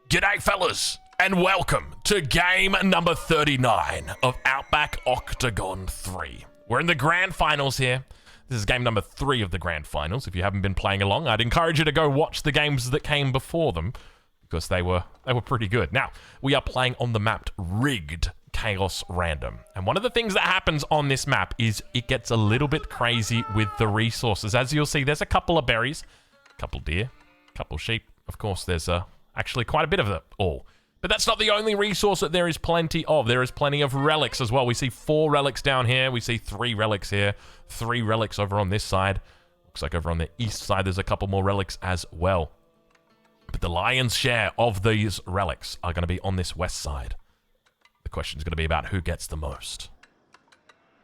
G'day, fellas, and welcome to game number 39 of Outback Octagon 3. We're in the grand finals here. This is game number 3 of the grand finals. If you haven't been playing along, I'd encourage you to go watch the games that came before them, because they were pretty good. Now, we are playing on the map Rigged Chaos Random. And one of the things that happens on this map is it gets a little bit crazy with the resources. As you'll see, there's a couple of berries, a couple deer, a couple sheep. Of course, there's actually quite a bit of it all. But that's not the only resource that there is plenty of. There is plenty of relics as well. We see 4 relics down here. We see 3 relics here. 3 relics over on this side. Looks like over on the east side there's a couple more relics as well. But the lion's share of these relics are going to be on this west side. The question's going to be about who gets the most.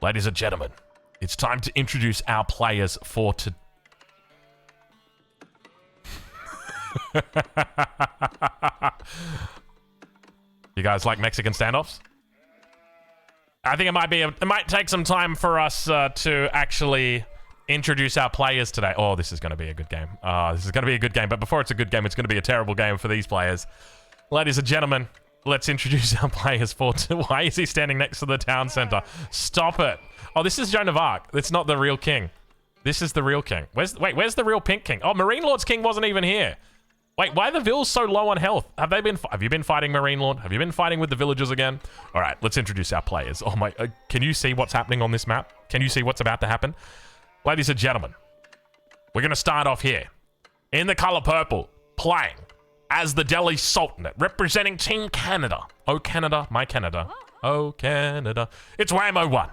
Ladies and gentlemen, it's time to introduce our players for today. You guys like Mexican standoffs? I think it might take some time for us to actually introduce our players today. Oh, this is going to be a good game. This is going to be a good game, but before it's a good game, it's going to be a terrible game for these players. Ladies and gentlemen, let's introduce our players for today. Why is he standing next to the town center? Stop it. Oh, this is Joan of Arc. It's not the real king. This is the real king. Where's the real pink king? Oh, Marine Lord's king wasn't even here. Wait, why are the vills so low on health? Have you been fighting Marine Lord? Have you been fighting with the villagers again? All right, let's introduce our players. Oh my, can you see what's happening on this map? Can you see what's about to happen? Ladies and gentlemen, we're going to start off here. In the color purple, playing as the Delhi Sultanate, representing Team Canada. Oh, Canada, my Canada. Oh, Canada. It's Whammo 1.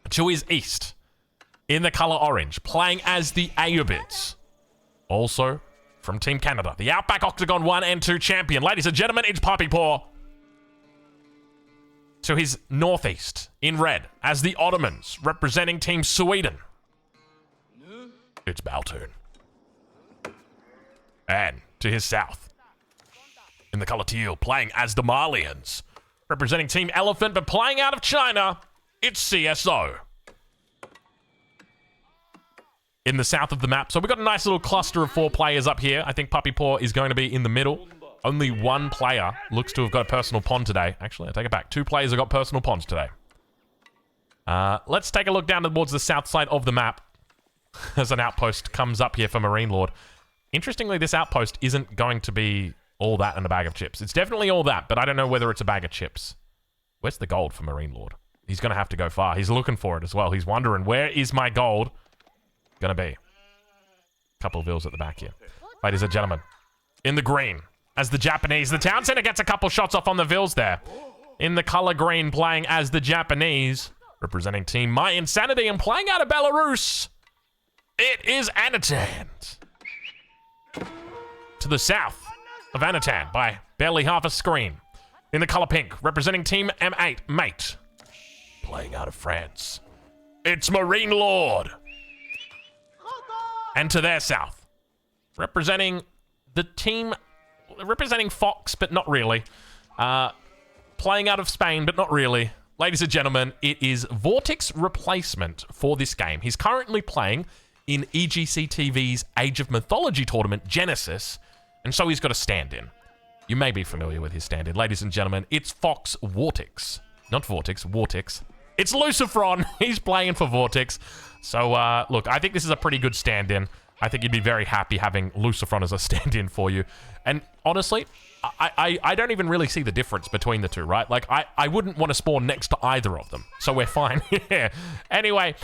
To his east, in the color orange, playing as the Ayyubids. Also from Team Canada, the Outback Octagon 1 and 2 champion. Ladies and gentlemen, it's Puppy Paw. To his northeast, in red, as the Ottomans, representing Team Sweden. It's Baltoon. And to his south, in the color teal, playing as the Malians, representing Team Elephant, but playing out of China, it's CSO. In the south of the map. So we've got a nice little cluster of 4 players up here. I think Puppy Paw is going to be in the middle. Only 1 player looks to have got a personal pond today. Actually, I take it back. 2 players have got personal ponds today. Let's take a look down towards the south side of the map as an outpost comes up here for Marine Lord. Interestingly, this outpost isn't going to be all that and a bag of chips. It's definitely all that, but I don't know whether it's a bag of chips. Where's the gold for Marine Lord? He's going to have to go far. He's looking for it as well. He's wondering, where is my gold gonna be? Couple of vills at the back here. Ladies and gentlemen, in the green, as the Japanese, the town center gets a couple shots off on the vills there. In the color green, playing as the Japanese, representing Team My Insanity and playing out of Belarus, it is Anatan. To the south of Anatan by barely half a screen. In the color pink, representing Team M8, Mate, playing out of France, it's Marine Lord. And to their south, representing Fox, but not really. Playing out of Spain, but not really. Ladies and gentlemen, it is Vortex's replacement for this game. He's currently playing in EGC TV's Age of Mythology tournament, Genesis, and so he's got a stand-in. You may be familiar with his stand-in. Ladies and gentlemen, it's Fox Vortex. Not Vortex, Vortex. It's Lucifron. He's playing for Vortex. So, look, I think this is a pretty good stand-in. I think you'd be very happy having Lucifron as a stand-in for you. And honestly, I don't even really see the difference between the two, right? Like, I wouldn't want to spawn next to either of them. So we're fine. Yeah. Anyway,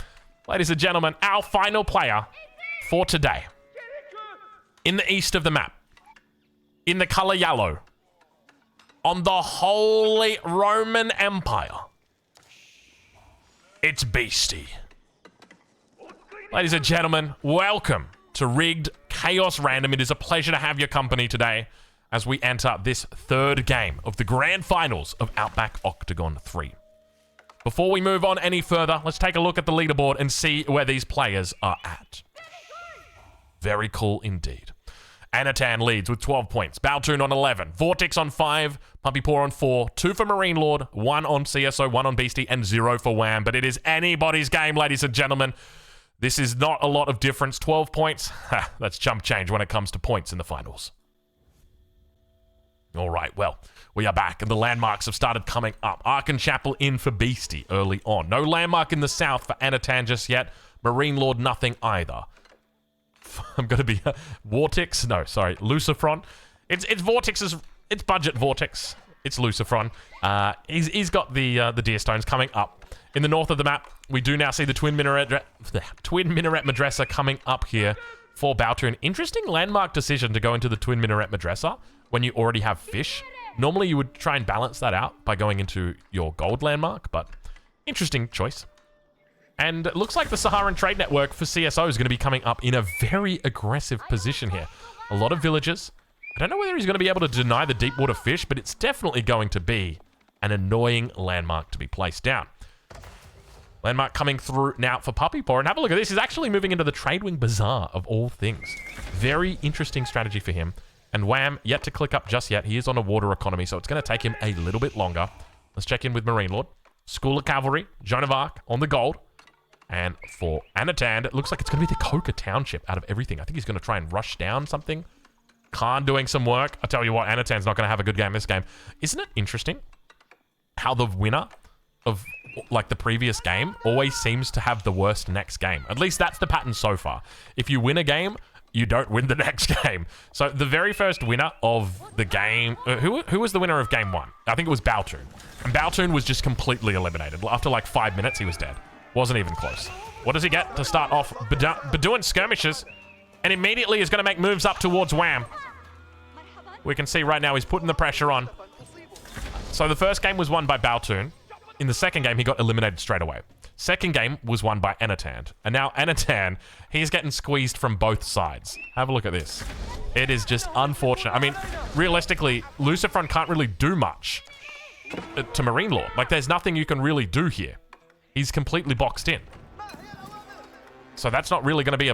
ladies and gentlemen, our final player for today. In the east of the map. In the color yellow. On the Holy Roman Empire. It's Beasty. Ladies and gentlemen, welcome to Rigged Chaos Random. It is a pleasure to have your company today as we enter this 3rd game of the grand finals of Outback Octagon 3. Before we move on any further, let's take a look at the leaderboard and see where these players are at. Very cool indeed. Anatan leads with 12 points. Baltoon on 11. Vortex on 5. Puppy Paw on 4. 2 for Marine Lord. 1 on CSO. 1 on Beasty. And 0 for Wham. But it is anybody's game, ladies and gentlemen. This is not a lot of difference. 12 points. That's chump change when it comes to points in the finals. All right, well, we are back, and the landmarks have started coming up. Arkan Chapel in for Beasty early on. No landmark in the south for Anatan just yet. Marine Lord, nothing either. I'm going to be... Vortex? No, sorry. Lucifron. It's Vortex's... It's budget Vortex. It's Lucifron. He's got the Deer Stones coming up. In the north of the map, we do now see the Twin Minaret Madrasa coming up here for Bautun. Interesting landmark decision to go into the Twin Minaret Madrasa when you already have fish. Normally, you would try and balance that out by going into your gold landmark, but interesting choice. And it looks like the Saharan Trade Network for CSO is going to be coming up in a very aggressive position here. A lot of villages. I don't know whether he's going to be able to deny the deep water fish, but it's definitely going to be an annoying landmark to be placed down. Landmark coming through now for Puppy Paw. And have a look at this. He's actually moving into the Tradewing Bazaar of all things. Very interesting strategy for him. And Wham, yet to click up just yet. He is on a water economy, so it's going to take him a little bit longer. Let's check in with Marine Lord. School of Cavalry, Joan of Arc on the gold. And for Anatan, it looks like it's going to be the Coca Township out of everything. I think he's going to try and rush down something. Khan doing some work. I tell you what, Anatan's not going to have a good game this game. Isn't it interesting how the winner of like the previous game always seems to have the worst next game? At least that's the pattern so far. If you win a game, you don't win the next game. So the very first winner of the game... who was the winner of game 1? I think it was Bautun. And Bautun was just completely eliminated. After like 5 minutes, he was dead. Wasn't even close. What does he get to start off? Bedouin skirmishes. And immediately is going to make moves up towards Wham. We can see right now he's putting the pressure on. So the first game was won by Bautun. In the second game, he got eliminated straight away. Second game was won by Anatan. And now Anatan, he's getting squeezed from both sides. Have a look at this. It is just unfortunate. I mean, realistically, Lucifron can't really do much to Marine Lord. Like, there's nothing you can really do here. He's completely boxed in. So that's not really going to be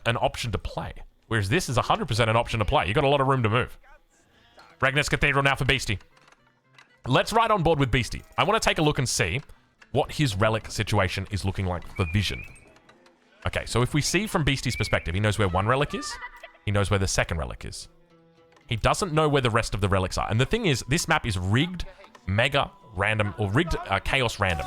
an option to play. Whereas this is 100% an option to play. You got a lot of room to move. Ragnus Cathedral now for Beasty. Let's ride on board with Beasty. I want to take a look and see what his relic situation is looking like for vision. Okay, so if we see from Beasty's perspective, he knows where one relic is. He knows where the second relic is. He doesn't know where the rest of the relics are. And the thing is, this map is rigged mega random, or rigged chaos random.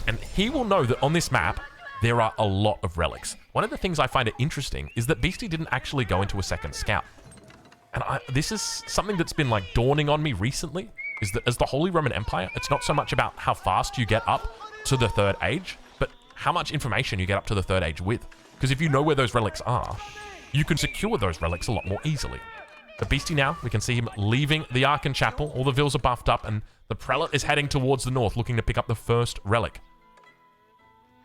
And he will know that on this map, there are a lot of relics. One of the things I find it interesting is that Beasty didn't actually go into a second scout. And this is something that's been like dawning on me recently, is that as the Holy Roman Empire, it's not so much about how fast you get up to the third age, but how much information you get up to the third age with. Because if you know where those relics are, you can secure those relics a lot more easily. The Beasty now, we can see him leaving the Arkan Chapel. All the vills are buffed up, and the Prelate is heading towards the north, looking to pick up the first relic.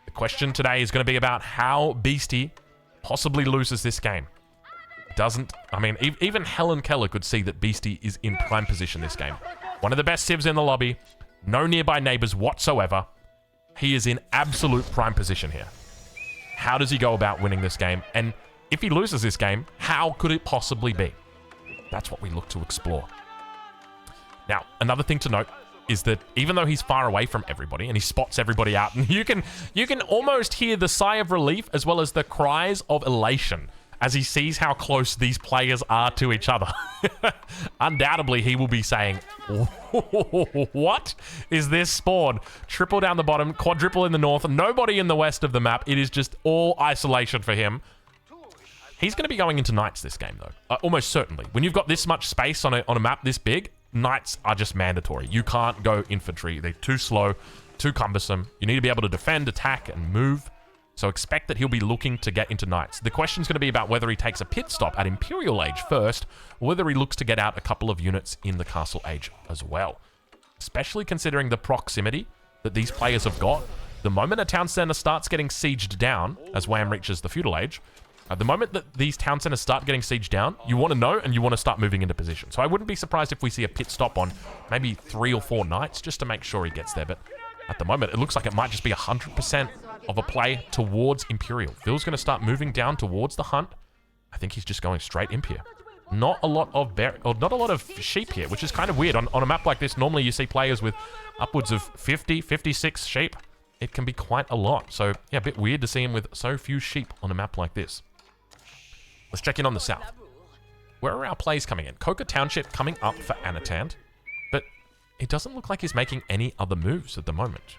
The question today is going to be about how Beasty possibly loses this game. I mean, even Helen Keller could see that Beasty is in prime position this game. One of the best civs in the lobby, no nearby neighbors whatsoever. He is in absolute prime position here. How does he go about winning this game? And if he loses this game, how could it possibly be? That's what we look to explore. Now, another thing to note is that even though he's far away from everybody and he spots everybody out, and you can almost hear the sigh of relief as well as the cries of elation as he sees how close these players are to each other. Undoubtedly, he will be saying, what is this spawn? Triple down the bottom, quadruple in the north, nobody in the west of the map. It is just all isolation for him. He's going to be going into knights this game, though. Almost certainly. When you've got this much space on a map this big, knights are just mandatory. You can't go infantry. They're too slow, too cumbersome. You need to be able to defend, attack, and move. So expect that he'll be looking to get into knights. The question's going to be about whether he takes a pit stop at Imperial Age first, or whether he looks to get out a couple of units in the Castle Age as well. Especially considering the proximity that these players have got. The moment a town center starts getting sieged down, as Wham reaches the Feudal Age, the moment that these town centers start getting sieged down, you want to know and you want to start moving into position. So I wouldn't be surprised if we see a pit stop on maybe 3 or 4 knights just to make sure he gets there. But at the moment, it looks like it might just be 100% of a play towards Imperial. Phil's going to start moving down towards the hunt. I think he's just going straight imp here. Not a lot of sheep here, which is kind of weird. On a map like this, normally you see players with upwards of 50, 56 sheep. It can be quite a lot. So, yeah, a bit weird to see him with so few sheep on a map like this. Let's check in on the south. where are our plays coming in? Coca Township coming up for Anatand, but it doesn't look like he's making any other moves at the moment.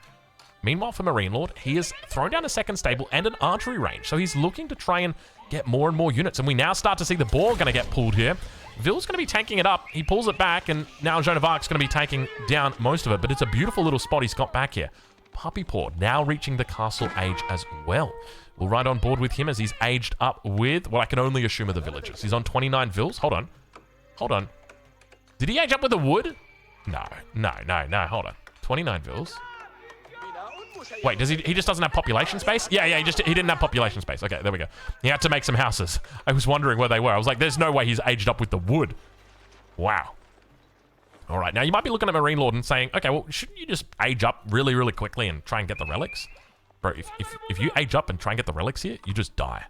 Meanwhile, for Marine Lord, he has thrown down a second stable and an archery range, so he's looking to try and get more and more units, and we now start to see the ball going to get pulled here. Ville's going to be tanking it up. He pulls it back, and now Joan of Arc's going to be taking down most of it, but it's a beautiful little spot he's got back here. Puppy Paw now reaching the castle age as well. We'll ride on board with him as he's aged up with what I can only assume are the villagers. He's on 29 vills. Hold on. Hold on. Did he age up with the wood? No. Hold on. 29 vills. Wait, does he just doesn't have population space? Yeah, he didn't have population space. Okay, there we go. He had to make some houses. I was wondering where they were. I was like, there's no way he's aged up with the wood. Wow. All right, now you might be looking at Marine Lord and saying, okay, well, shouldn't you just age up really, really quickly and try and get the relics? Bro, if you age up and try and get the relics here, you just die.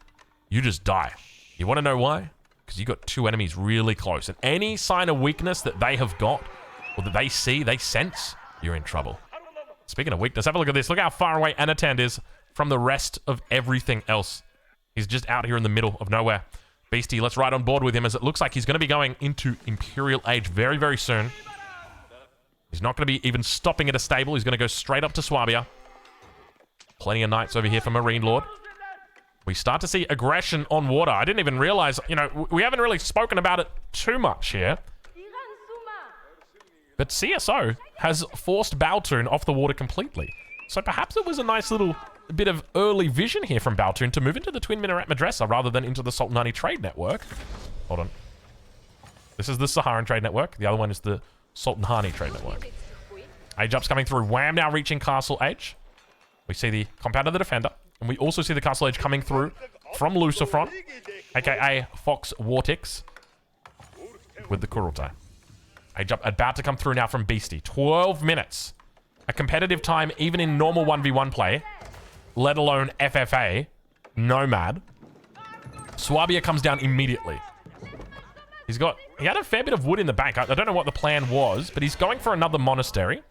You just die. You want to know why? Because you got two enemies really close. And any sign of weakness that they have got, or that they see, they sense, you're in trouble. Speaking of weakness, have a look at this. Look how far away Anatand is from the rest of everything else. He's just out here in the middle of nowhere. Beasty, let's ride on board with him as it looks like he's going to be going into Imperial Age very, very soon. He's not going to be even stopping at a stable. He's going to go straight up to Swabia. Plenty of knights over here for Marine Lord. We start to see aggression on water. I didn't even realize, you know, we haven't really spoken about it too much here. But CSO has forced Baltoon off the water completely. So perhaps it was a nice little bit of early vision here from Baltoon to move into the Twin Minaret Madrasa rather than into the Sultanate Trade Network. Hold on. This is the Saharan Trade Network. The other one is the Sultanate Trade Network. Age up's coming through. Wham now reaching Castle Age. We see the Compound of the Defender. And we also see the Castle Age coming through from Lucifron, aka Fox Wartix, with the Kurultai. Age up about to come through now from Beasty. 12 minutes. A competitive time even in normal 1v1 play, let alone FFA. Nomad. Swabia comes down immediately. He had a fair bit of wood in the bank. I don't know what the plan was, but he's going for another monastery.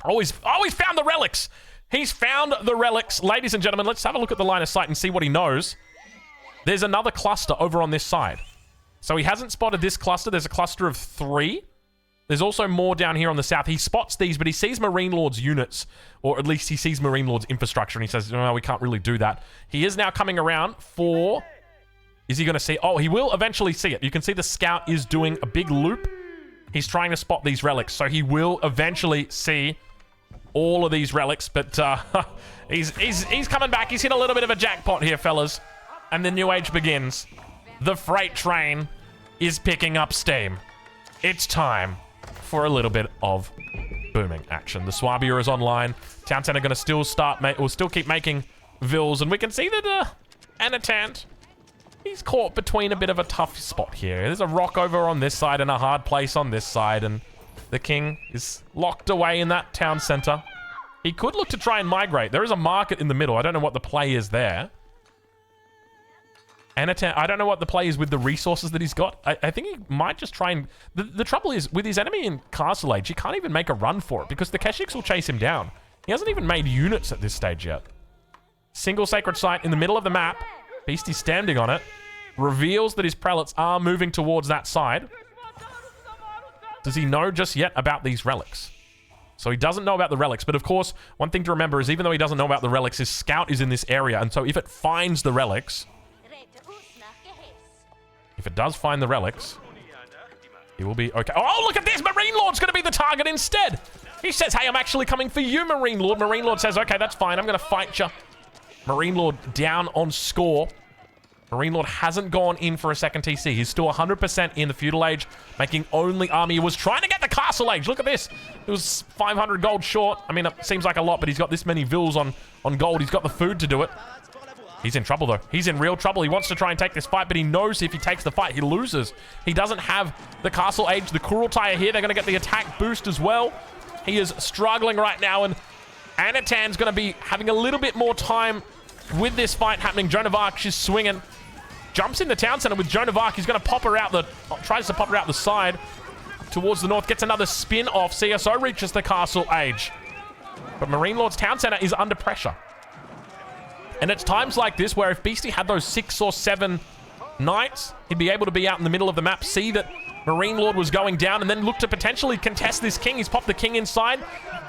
He's found the relics. He's found the relics. Ladies and gentlemen, let's have a look at the line of sight and see what he knows. There's another cluster over on this side. So he hasn't spotted this cluster. There's a cluster of 3. There's also more down here on the south. He spots these, but he sees Marine Lord's units, or at least he sees Marine Lord's infrastructure, and he says, no, we can't really do that. He is now coming around for... Is he going to see... Oh, he will eventually see it. You can see the scout is doing a big loop. He's trying to spot these relics, so he will eventually see all of these relics, but he's coming back. He's hit a little bit of a jackpot here, fellas. And the new age begins. The freight train is picking up steam. It's time for a little bit of booming action. The Swabia is online. Town Center going to still keep making vills, and we can see that Anatand, he's caught between a bit of a tough spot here. There's a rock over on this side and a hard place on this side, and the king is locked away in that town center. He could look to try and migrate. There is a market in the middle. I don't know what the play is there. Anatand, I don't know what the play is with the resources that he's got. I think he might just try and... The trouble is, with his enemy in Castle Age, he can't even make a run for it because the Keshiks will chase him down. He hasn't even made units at this stage yet. Single sacred site in the middle of the map. Beastie standing on it. Reveals that his prelates are moving towards that side. Does he know just yet about these relics? So he doesn't know about the relics, but of course, one thing to remember is even though he doesn't know about the relics, his scout is in this area, and so if it finds the relics... If it does find the relics, he will be okay. Oh, look at this! Marine Lord's going to be the target instead! He says, hey, I'm actually coming for you, Marine Lord. Marine Lord says, okay, that's fine. I'm going to fight you. Marine Lord down on score. Marine Lord hasn't gone in for a second TC. He's still 100% in the Feudal Age, making only army. He was trying to get the Castle Age. Look at this. It was 500 gold short. I mean, it seems like a lot, but he's got this many vills on gold. He's got the food to do it. He's in trouble, though. He's in real trouble. He wants to try and take this fight, but he knows if he takes the fight, he loses. He doesn't have the Castle Age. The Kurultai are here. They're going to get the attack boost as well. He is struggling right now, and Anatand's going to be having a little bit more time with this fight happening. Joan of Arc, she's swinging. Jumps in the town center with Joan of Arc. He's going to pop her out tries to pop her out the side towards the north. Gets another spin off. CSO reaches the Castle Age. But Marine Lord's town center is under pressure. And it's times like this where if Beastie had those 6 or 7 knights, he'd be able to be out in the middle of the map, see that Marine Lord was going down, and then look to potentially contest this king. He's popped the king inside.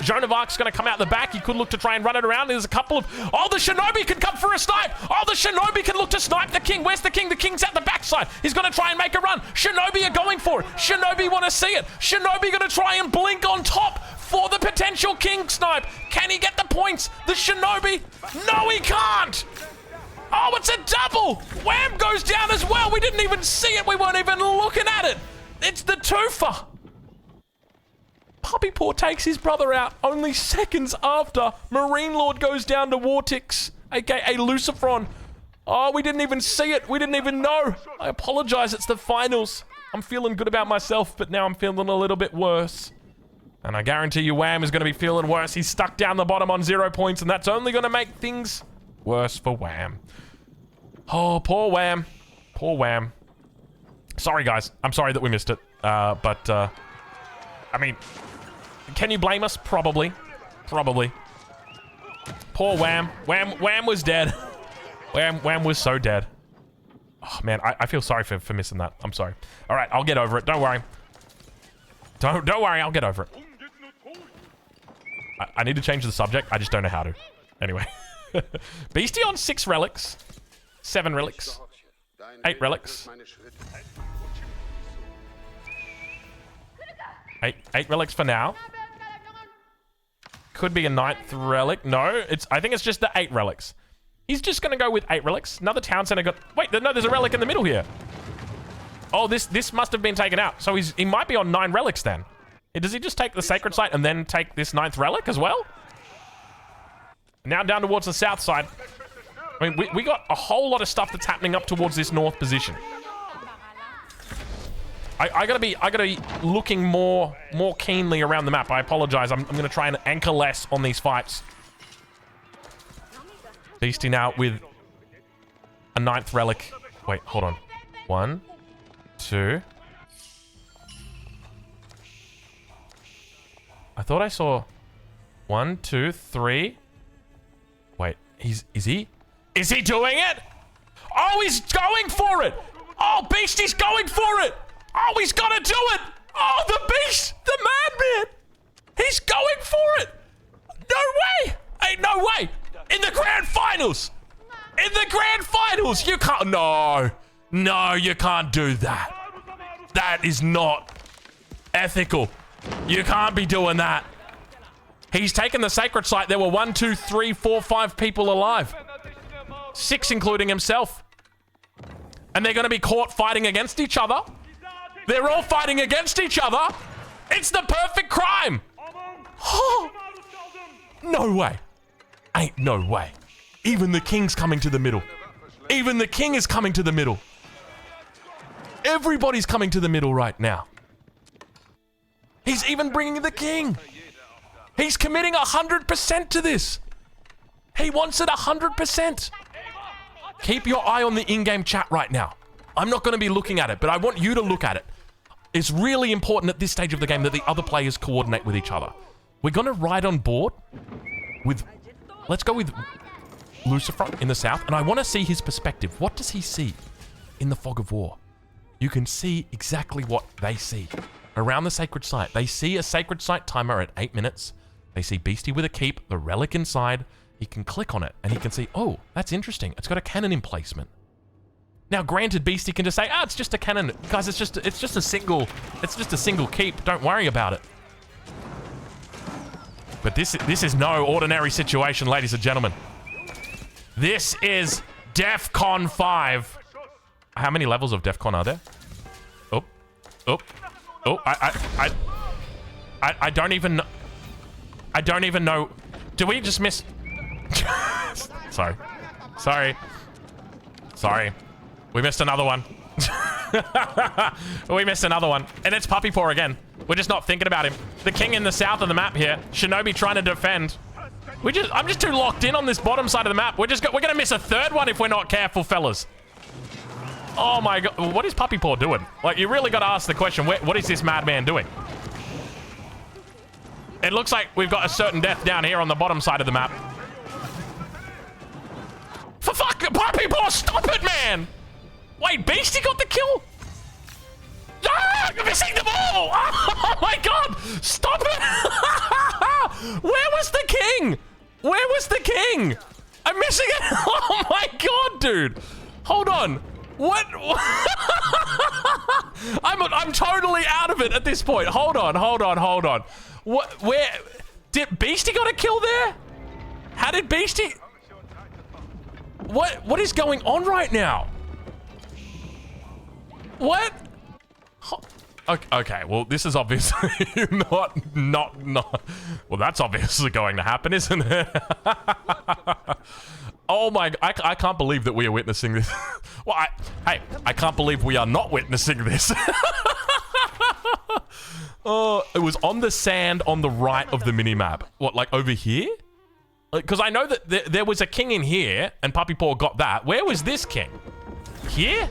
Joan of Arc's going to come out the back. He could look to try and run it around. There's a couple of... Oh, the shinobi can come for a snipe. Oh, the shinobi can look to snipe the king. Where's the king? The king's at the backside. He's going to try and make a run. Shinobi are going for it. Shinobi want to see it. Shinobi going to try and blink on top for the potential king snipe. Can he get the points? The shinobi? No, he can't. Oh, it's a double. Wham goes down as well. We didn't even see it. We weren't even looking at it. It's the twofer. Puppy Paw takes his brother out only seconds after Marine Lord goes down to Vortix, aka Lucifron. Oh, we didn't even see it. We didn't even know. I apologize. It's the finals. I'm feeling good about myself, but now I'm feeling a little bit worse. And I guarantee you Wham is going to be feeling worse. He's stuck down the bottom on 0 points, and that's only going to make things worse for Wham. Oh, poor Wham. Poor Wham. Sorry, guys. I'm sorry that we missed it. I mean, can you blame us? Probably. Probably. Poor Wham. Wham was dead. Wham was so dead. Oh, man, I feel sorry for missing that. I'm sorry. All right, I'll get over it. Don't worry. Don't worry. I'll get over it. I need to change the subject. I just don't know how to. Anyway. Beasty on 6 relics. 7 relics. 8 relics. 8 relics for now. Could be a 9th relic. No, I think it's just the 8 relics. He's just going to go with 8 relics. Another town center got... Wait, no, there's a relic in the middle here. Oh, this must have been taken out. So he might be on 9 relics then. Does he just take the sacred site and then take this 9th relic as well? Now down towards the south side. I mean, we got a whole lot of stuff that's happening up towards this north position. I gotta be looking more keenly around the map. I apologize. I'm gonna try and anchor less on these fights. Beasty now with a 9th relic. Wait, hold on. 1, 2. I thought I saw 1, 2, 3. Wait, is he doing it? Oh, he's going for it. Oh, Beasty's going for it. Oh, he's got to do it! Oh, the beast! The madman! He's going for it! No way! Ain't no way! In the grand finals! In the grand finals! You can't... No, you can't do that. That is not ethical. You can't be doing that. He's taken the sacred site. There were 1, 2, 3, 4, 5 people alive. 6 including himself. And they're going to be caught fighting against each other. They're all fighting against each other. It's the perfect crime. Oh, no way. Ain't no way. Even the king's coming to the middle. Even the king is coming to the middle. Everybody's coming to the middle right now. He's even bringing the king. He's committing 100% to this. He wants it 100%. Keep your eye on the in-game chat right now. I'm not going to be looking at it, but I want you to look at it. It's really important at this stage of the game that the other players coordinate with each other. We're going to ride on board with... Let's go with Lucifer in the south, and I want to see his perspective. What does he see in the fog of war? You can see exactly what they see. Around the sacred site, they see a sacred site timer at 8 minutes. They see Beasty with a keep, the relic inside. He can click on it, and he can see, oh, that's interesting. It's got a cannon emplacement. Now, granted, Beasty can just say, it's just a cannon. Guys, it's just a single keep. Don't worry about it. But this is no ordinary situation, ladies and gentlemen. This is DEFCON 5. How many levels of DEFCON are there? Oh, I don't even know. I don't even know. Do we just miss? Sorry. We missed another one. We missed another one. And it's Puppy Paw again. We're just not thinking about him. The king in the south of the map here. Shinobi trying to defend. I'm just too locked in on this bottom side of the map. We're gonna miss a 3rd one if we're not careful, fellas. Oh my god. What is Puppy Paw doing? Like, you really gotta ask the question, what is this madman doing? It looks like we've got a certain death down here on the bottom side of the map. For fuck, Puppy Paw, stop it, man! Wait, Beasty got the kill? Ah, I'm missing them all! Oh my god! Stop it! Where was the king? Where was the king? I'm missing it! Oh my god, dude! Hold on. What? I'm totally out of it at this point. Hold on. What? Where? Did Beasty got a kill there? How did Beasty? What is going on right now? What? Okay, well, this is obviously not. Well, that's obviously going to happen, isn't it? Oh my, I can't believe that we are witnessing this. Well, I can't believe we are not witnessing this. Oh, it was on the sand on the right of the minimap. What, like over here? Because I know that there was a king in here, and Puppy Paw got that. Where was this king? Here?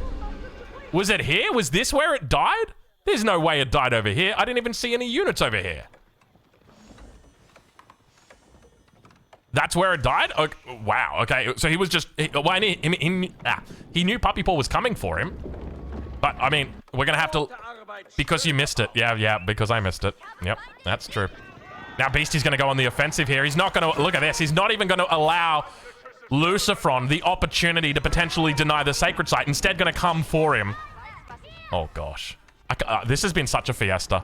Was it here? Was this where it died? There's no way it died over here. I didn't even see any units over here. That's where it died? Okay, wow, okay. So he was just... he knew Puppy Paw was coming for him. But, I mean, we're going to have to... Because you missed it. Yeah, because I missed it. Yep, that's true. Now Beasty's going to go on the offensive here. He's not going to... Look at this. He's not even going to allow Lucifron the opportunity to potentially deny the sacred site. Instead, going to come for him. Oh, gosh. This has been such a fiesta.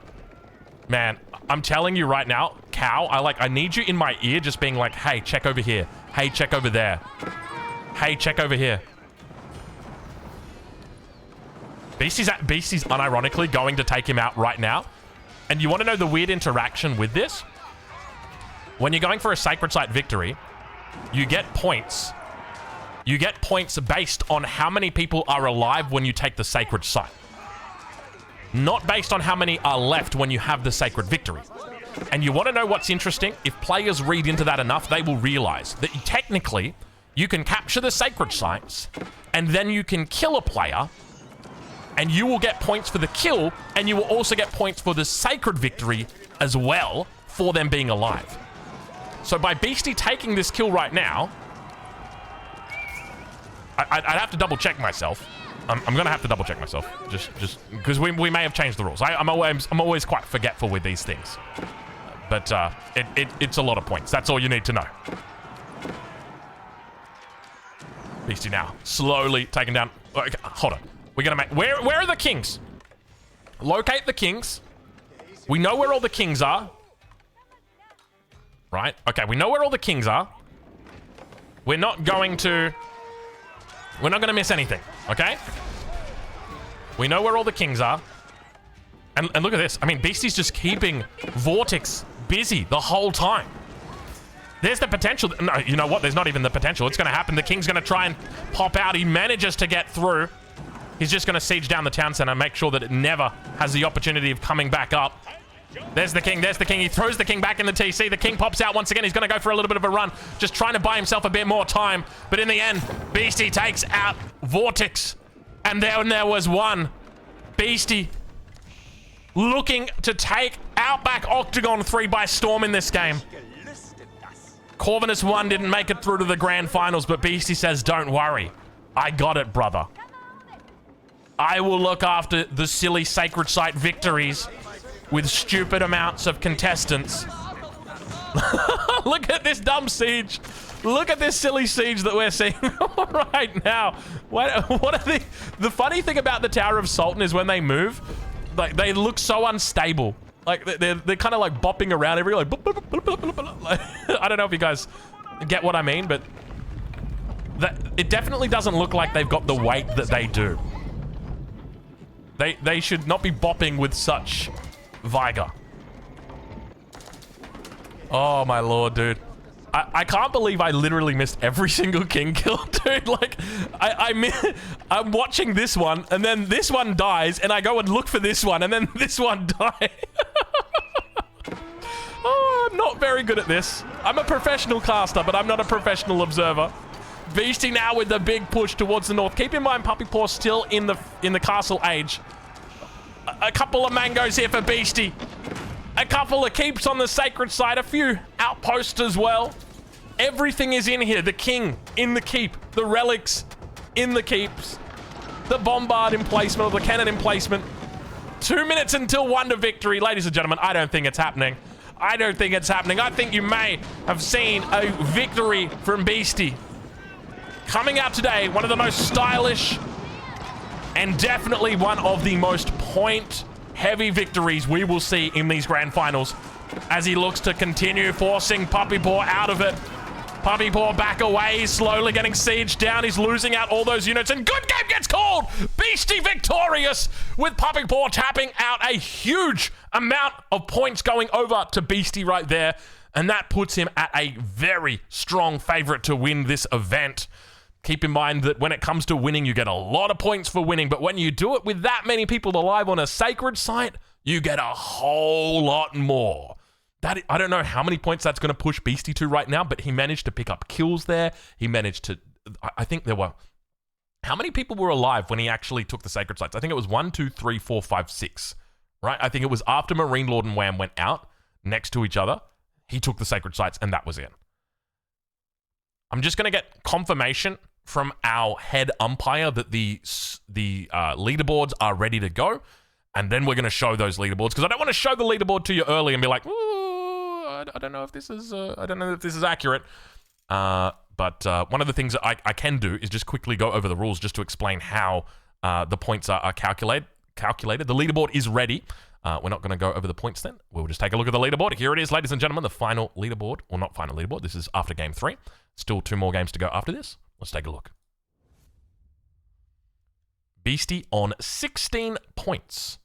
Man, I'm telling you right now, Cow, I need you in my ear just being like, hey, check over here. Hey, check over there. Hey, check over here. Beasty's unironically going to take him out right now. And you want to know the weird interaction with this? When you're going for a sacred site victory, you get points. You get points based on how many people are alive when you take the sacred site. Not based on how many are left when you have the sacred victory. And you want to know what's interesting? If players read into that enough, they will realize that technically, you can capture the sacred sites, and then you can kill a player, and you will get points for the kill, and you will also get points for the sacred victory as well for them being alive. So by Beasty taking this kill right now, I'd have to double check myself. I'm gonna have to double check myself, just because we may have changed the rules. I'm always quite forgetful with these things, but it's a lot of points. That's all you need to know. Beasty now slowly taken down. Okay, hold on, we're gonna make where are the kings? Locate the kings. We know where all the kings are, right? Okay, we know where all the kings are. We're not going to miss anything, okay? We know where all the kings are. And look at this. I mean, Beasty's just keeping Vortex busy the whole time. There's the potential. No, you know what? There's not even the potential. It's going to happen. The king's going to try and pop out. He manages to get through. He's just going to siege down the town center and make sure that it never has the opportunity of coming back up. There's the king. There's the king. He throws the king back in the TC. The king pops out once again. He's going to go for a little bit of a run. Just trying to buy himself a bit more time. But in the end, Beasty takes out Vortex. And then there was one. Beasty looking to take Outback Octagon 3 by storm in this game. Corvinus 1 didn't make it through to the grand finals, but Beasty says, don't worry. I got it, brother. I will look after the silly sacred site victories with stupid amounts of contestants. Look at this dumb siege. Look at this silly siege that we're seeing right now. What are the funny thing about the Tower of Sultan is when they move, like they look so unstable. Like they're kind of like bopping around every like I don't know if you guys get what I mean, but it definitely doesn't look like they've got the weight that they do. They should not be bopping with such vigor. Oh my lord, dude. I can't believe I literally missed every single king kill, dude. Like, I'm watching this one, and then this one dies, and I go and look for this one, and then this one dies. Oh, I'm not very good at this. I'm a professional caster, but I'm not a professional observer. Beasty now with the big push towards the north. Keep in mind, Puppy Paw still in the castle age. A couple of mangoes here for Beasty. A couple of keeps on the sacred side. A few outposts as well. Everything is in here. The king in the keep. The relics in the keeps. the bombard emplacement or the cannon emplacement. 2 minutes until wonder victory. Ladies and gentlemen, I don't think it's happening. I don't think it's happening. I think you may have seen a victory from Beasty. Coming out today, one of the most stylish and definitely one of the most point-heavy victories we will see in these grand finals as he looks to continue forcing Puppy Paw out of it. Puppy Paw back away, he's slowly getting sieged down, he's losing out all those units, and good game gets called! Beasty victorious, with Puppy Paw tapping out a huge amount of points going over to Beasty right there, and that puts him at a very strong favorite to win this event. Keep in mind that when it comes to winning, you get a lot of points for winning, but when you do it with that many people alive on a sacred site, you get a whole lot more. I don't know how many points that's going to push Beasty to right now, but he managed to pick up kills there. He managed to... I think there were... How many people were alive when he actually took the sacred sites? I think it was 1, 2, 3, 4, 5, 6. Right? I think it was after Marine Lord and Wham went out next to each other. He took the sacred sites, and that was it. I'm just going to get confirmation from our head umpire that the leaderboards are ready to go. And then we're going to show those leaderboards, because I don't want to show the leaderboard to you early and be like, ooh, I don't know if this is accurate. But one of the things that I can do is just quickly go over the rules just to explain how the points are calculated. The leaderboard is ready. We're not going to go over the points then. We'll just take a look at the leaderboard. Here it is, ladies and gentlemen, the final leaderboard. Well, not final leaderboard. This is after game 3. Still 2 more games to go after this. Let's take a look. Beasty on 16 points.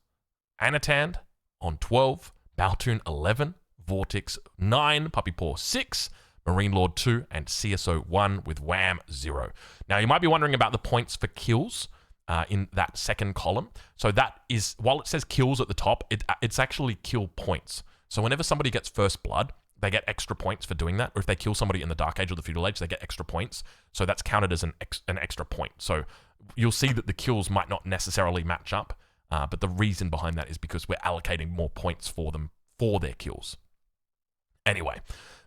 Anatand on 12, Baltoon 11, Vortex 9, Puppy Paw 6, Marine Lord 2, and CSO 1 with Wham 0. Now, you might be wondering about the points for kills in that second column. So that is, while it says kills at the top, it's actually kill points. So whenever somebody gets first blood, they get extra points for doing that. Or if they kill somebody in the Dark Age or the Feudal Age, they get extra points. So that's counted as an extra point. So you'll see that the kills might not necessarily match up. But the reason behind that is because we're allocating more points for them for their kills. Anyway,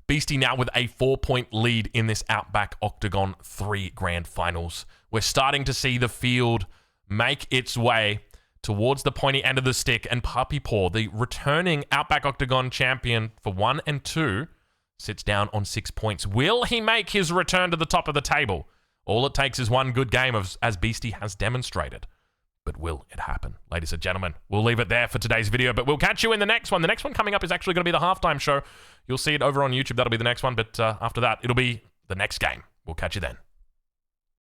Beasty now with a 4-point lead in this Outback Octagon 3 Grand Finals. We're starting to see the field make its way towards the pointy end of the stick, and Puppy Paw, the returning Outback Octagon champion for 1 and 2, sits down on 6 points. Will he make his return to the top of the table? All it takes is one good game, as Beasty has demonstrated. But will it happen? Ladies and gentlemen, we'll leave it there for today's video, but we'll catch you in the next one. The next one coming up is actually going to be the halftime show. You'll see it over on YouTube. That'll be the next one, but after that, it'll be the next game. We'll catch you then.